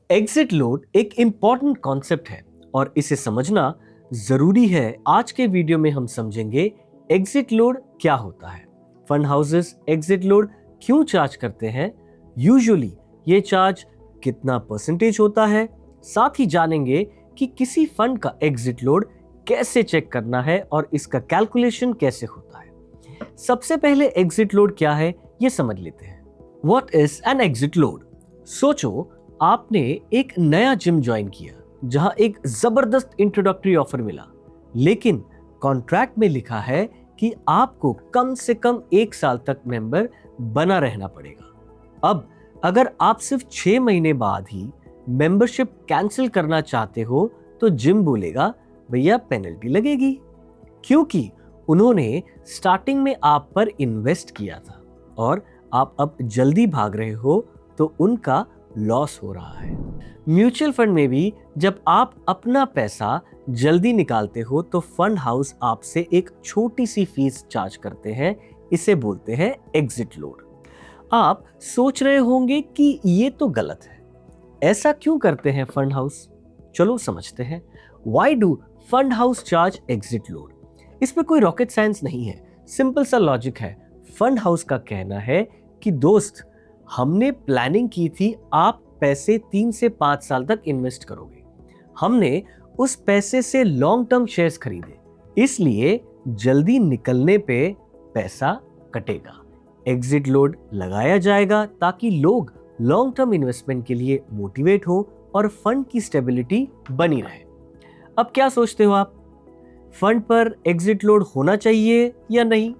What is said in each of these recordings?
Exit load एक important concept है और इसे समझना जरूरी है। आज के वीडियो में हम समझेंगे एग्जिट लोड क्या होता है, फंड हाउसेस एग्जिट लोड क्यों चार्ज करते हैं, यूजुअली ये चार्ज कितना परसेंटेज होता है, साथ ही जानेंगे कि किसी फंड का एग्जिट लोड कैसे चेक करना है और इसका कैलकुलेशन कैसे होता है। सबसे पहले एग्जिट लोड क्या है ये समझ लेते हैं। What is an exit load? सोचो आपने एक नया जिम ज्वाइन किया जहां एक जबरदस्त इंट्रोडक्टरी ऑफर मिला, लेकिन कॉन्ट्रैक्ट में लिखा है कि आपको कम से कम 1 साल तक मेंबर बना रहना पड़ेगा। अब अगर आप सिर्फ 6 महीने बाद ही मेंबरशिप कैंसिल करना चाहते हो तो जिम बोलेगा भैया पेनल्टी लगेगी, क्योंकि उन्होंने स्टार्टिंग में आप पर इन्वेस्ट किया था और आप अब जल्दी भाग रहे हो तो उनका लॉस हो रहा है। म्यूचुअल फंड में भी जब आप अपना पैसा जल्दी निकालते हो तो फंड हाउस आपसे एक छोटी सी फीस चार्ज करते हैं, इसे बोलते हैं एग्जिट लोड। आप सोच रहे होंगे कि ये तो गलत है, ऐसा क्यों करते हैं फंड हाउस? चलो समझते हैं। Why do fund house charge exit load? इसमें कोई रॉकेट साइंस नहीं है, सिंपल सा लॉजिक है। फंड हाउस का कहना है कि दोस्त, हमने प्लानिंग की थी आप पैसे 3 से 5 साल तक इन्वेस्ट करोगे, हमने उस पैसे से लॉन्ग टर्म शेयर्स खरीदे, इसलिए जल्दी निकलने पे पैसा कटेगा। एग्जिट लोड लगाया जाएगा ताकि लोग लॉन्ग टर्म इन्वेस्टमेंट के लिए मोटिवेट हो और फंड की स्टेबिलिटी बनी रहे। अब क्या सोचते हो आप, फंड पर एग्जिट लोड होना चाहिए या नहीं?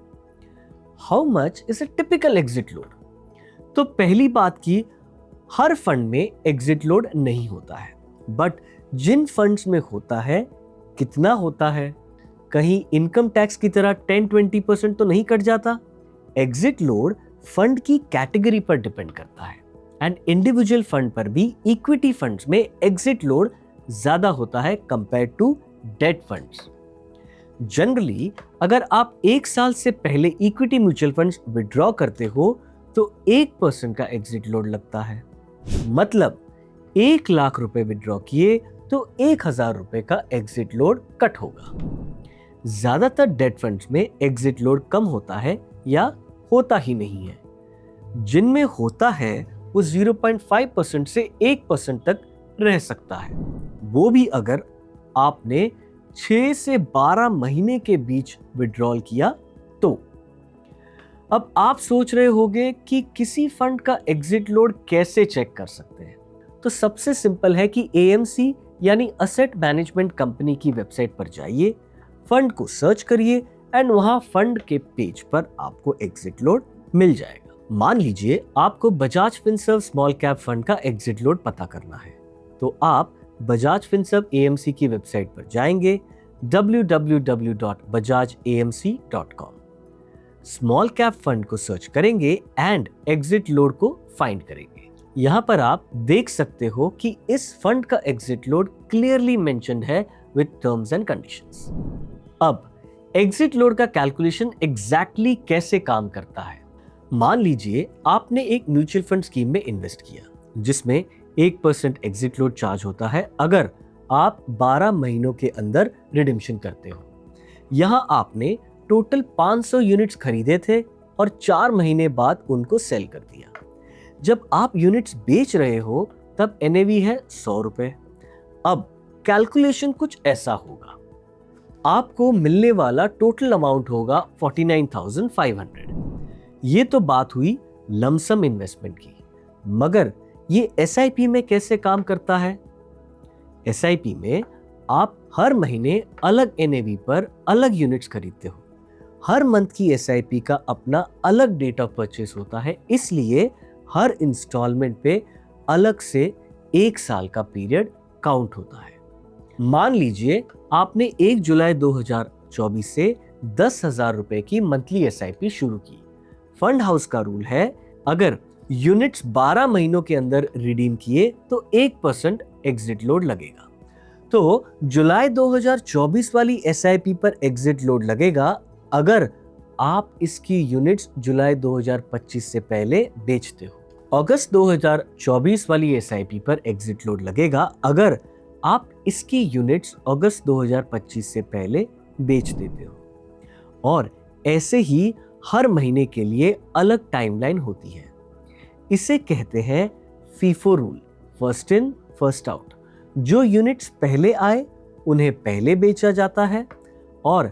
How much is a typical exit load? तो पहली बात की, हर फंड में एग्जिट लोड नहीं होता है, बट जिन फंड्स में होता है कितना होता है? कहीं इनकम टैक्स की तरह 10-20% तो नहीं कट जाता? एग्जिट लोड फंड की कैटेगरी पर डिपेंड करता है एंड इंडिविजुअल फंड पर भी इक्विटी फंड्स में एग्जिट लोड ज्यादा होता है compare to debt funds. Generally अगर आप 1 साल से पहले इक्विटी म्यूचुअल फंड्स विड्रॉ करते हो तो 1% का एग्जिट लोड लगता है। मतलब 1 लाख रुपए विड्रॉ किए तो 1,000 रुपए का एग्जिट लोड कट होगा। ज्यादातर डेट फंड्स में एग्जिट लोड कम होता है या होता ही नहीं है। जिनमें होता है वो 0.5% से 1% तक रह सकता है, वो भी अगर आपने 6 से 12 महीने के बीच विड्रॉल किया तो। अब आप सोच रहे होंगे कि किसी फंड का एग्जिट लोड कैसे चेक कर सकते हैं? तो सबसे सिंपल है कि एएमसी यानी असेट मैनेजमेंट कंपनी की वेबसाइट पर जाइए, फंड को सर्च करिए एंड वहां फंड के पेज पर आपको एग्जिट लोड मिल जाएगा। मान लीजिए आपको Bajaj Finserv small cap fund का एग्जिट लोड पता करना है, तो आप बजाज फिनसर्व एएमसी की वेबसाइट पर जाएंगे www.bajajamc.com। स्मॉल कैप फंड को सर्च करेंगे एंड एग्जिट लोड को फाइंड करेंगे। यहां पर आप देख सकते हो कि इस फंड का एग्जिट लोड क्लियरली मेंशन्ड है विद टर्म्स एंड कंडीशंस। अब एग्जिट लोड का कैलकुलेशन एग्जैक्टली कैसे काम करता है? मान लीजिए आपने एक म्यूचुअल फंड स्कीम में इन्वेस्ट किया जिसमें 1% एग्जिट लोड चार्ज होता है अगर आप 12 महीनों के अंदर रिडेम्पशन करते हो। यहां आपने टोटल 500 यूनिट्स खरीदे थे और 4 महीने बाद उनको सेल कर दिया। जब आप यूनिट्स बेच रहे हो तब एनएवी है 100 रुपए। अब कैलकुलेशन कुछ ऐसा होगा, आपको मिलने वाला टोटल अमाउंट होगा 49,500। ये तो बात हुई लमसम इन्वेस्टमेंट की, मगर ये एसआईपी में कैसे काम करता है? एसआईपी में आप हर महीने अलग एनएवी पर अलग यूनिट्स खरीदते हो। हर मंथ की एसआईपी का अपना अलग डेट ऑफ परचेस होता है, इसलिए हर इंस्टॉलमेंट पे अलग से 1 साल का पीरियड काउंट होता है। मान लीजिए आपने 1 जुलाई 2024 से 10,000 रुपए की मंथली एसआईपी शुरू की। फंड हाउस का रूल है अगर यूनिट्स 12 महीनों के अंदर रिडीम किए तो 1% एग्जिट लोड लगेगा। तो जुलाई 2024 वाली एसआईपी पर एग्जिट लोड लगेगा अगर आप इसकी यूनिट्स जुलाई 2025 से पहले बेचते हो। अगस्त 2024 वाली एसआईपी पर एग्जिट लोड लगेगा अगर आप इसकी यूनिट्स अगस्त 2025 से पहले बेच देते हो। और ऐसे ही हर महीने के लिए अलग टाइमलाइन होती है। इसे कहते हैं FIFO rule, first in first out. जो यूनिट्स पहले आए उन्हें पहले बेचा जाता है और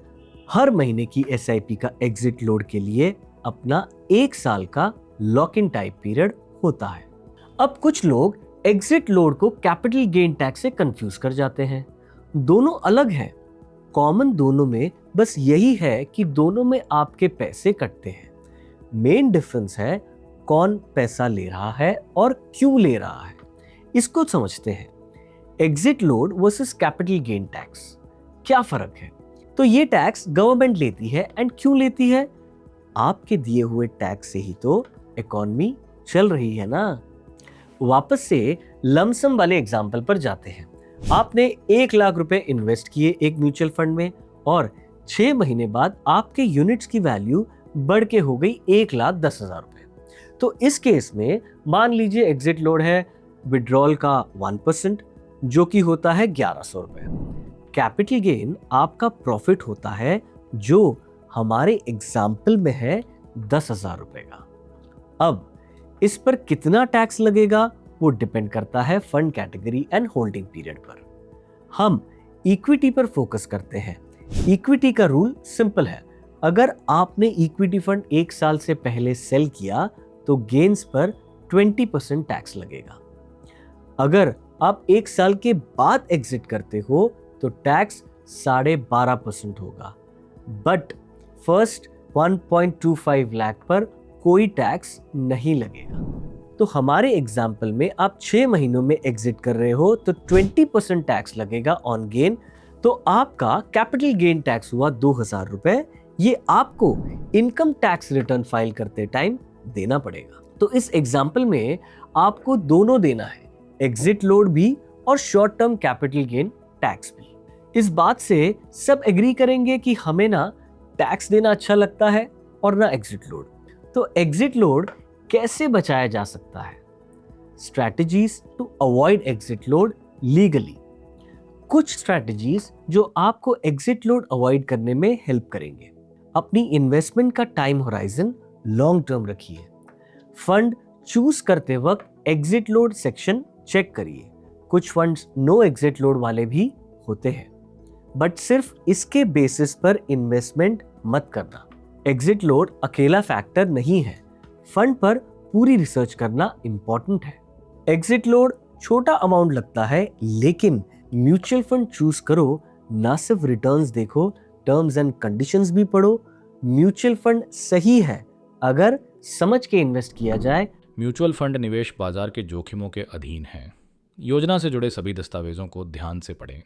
हर महीने की एसआईपी का एग्जिट लोड के लिए अपना 1 साल का लॉक इन टाइप पीरियड होता है। अब कुछ लोग एग्जिट लोड को कैपिटल गेन टैक्स से कंफ्यूज कर जाते हैं। दोनों अलग हैं। कॉमन दोनों में बस यही है कि दोनों में आपके पैसे कटते हैं। मेन डिफरेंस है कौन पैसा ले रहा है और क्यों ले रहा है। इसको समझते हैं। Exit load versus capital gain tax, क्या फर्क है? तो ये टैक्स गवर्नमेंट लेती है। एंड क्यों लेती है? आपके दिए हुए टैक्स से ही तो इकोनॉमी चल रही है ना। वापस से लमसम वाले एग्जाम्पल पर जाते हैं। आपने 1 लाख रुपए इन्वेस्ट किए एक म्यूचुअल फंड में और 6 महीने बाद आपके यूनिट्स की वैल्यू बढ़ के हो गई 1,10,000 रुपए। तो इस केस में मान लीजिए एग्जिट लोड है विड्रॉल का 1% जो कि होता है 1100 रुपए। कैपिटल गेन आपका प्रॉफिट होता है जो हमारे एग्जाम्पल में है 10,000 रुपए का। अब इस पर कितना टैक्स लगेगा वो डिपेंड करता है fund category and holding period पर। हम इक्विटी पर फोकस करते हैं। इक्विटी का रूल सिंपल है। अगर आपने इक्विटी फंड 1 साल से पहले सेल किया तो गेन्स पर 20% टैक्स लगेगा। अगर आप 1 साल के बाद एग्जिट करते हो तो टैक्स 12.5% होगा। बट फर्स्ट 1.25 लाख पर कोई टैक्स नहीं लगेगा। तो हमारे एग्जाम्पल में आप 6 महीनों में एग्जिट कर रहे हो तो 20% टैक्स लगेगा ऑन गेन। तो आपका कैपिटल गेन टैक्स हुआ 2,000 रुपए। ये आपको इनकम टैक्स रिटर्न फाइल करते टाइम देना पड़ेगा। तो इस एग्जाम्पल में आपको दोनों देना है, एग्जिट लोड भी और short term capital gain tax भी। इस बात से सब एग्री करेंगे कि हमें ना टैक्स देना अच्छा लगता है और ना एग्जिट लोड। तो एग्जिट लोड कैसे बचाया जा सकता है? Strategies to avoid exit load legally. कुछ स्ट्रैटेजीज जो आपको एग्जिट लोड अवॉइड करने में हेल्प करेंगे। अपनी इन्वेस्टमेंट का टाइम होराइजन लॉन्ग टर्म रखिए। फंड चूज करते वक्त एग्जिट लोड सेक्शन चेक करिए। कुछ फंड्स नो एग्जिट लोड वाले भी होते हैं, बट सिर्फ इसके बेसिस पर इन्वेस्टमेंट मत करना। एग्जिट लोड अकेला फैक्टर नहीं है। फंड पर पूरी रिसर्च करना इंपॉर्टेंट है। एग्जिट लोड छोटा अमाउंट लगता है, लेकिन म्यूचुअल फंड चूज करो, ना सिर्फ रिटर्न्स देखो, टर्म्स एंड कंडीशंस भी पढ़ो। म्यूचुअल फंड सही है अगर समझ के इन्वेस्ट किया जाए। म्यूचुअल फंड निवेश बाजार के जोखिमों के अधीन है। योजना से जुड़े सभी दस्तावेजों को ध्यान से पढ़ें।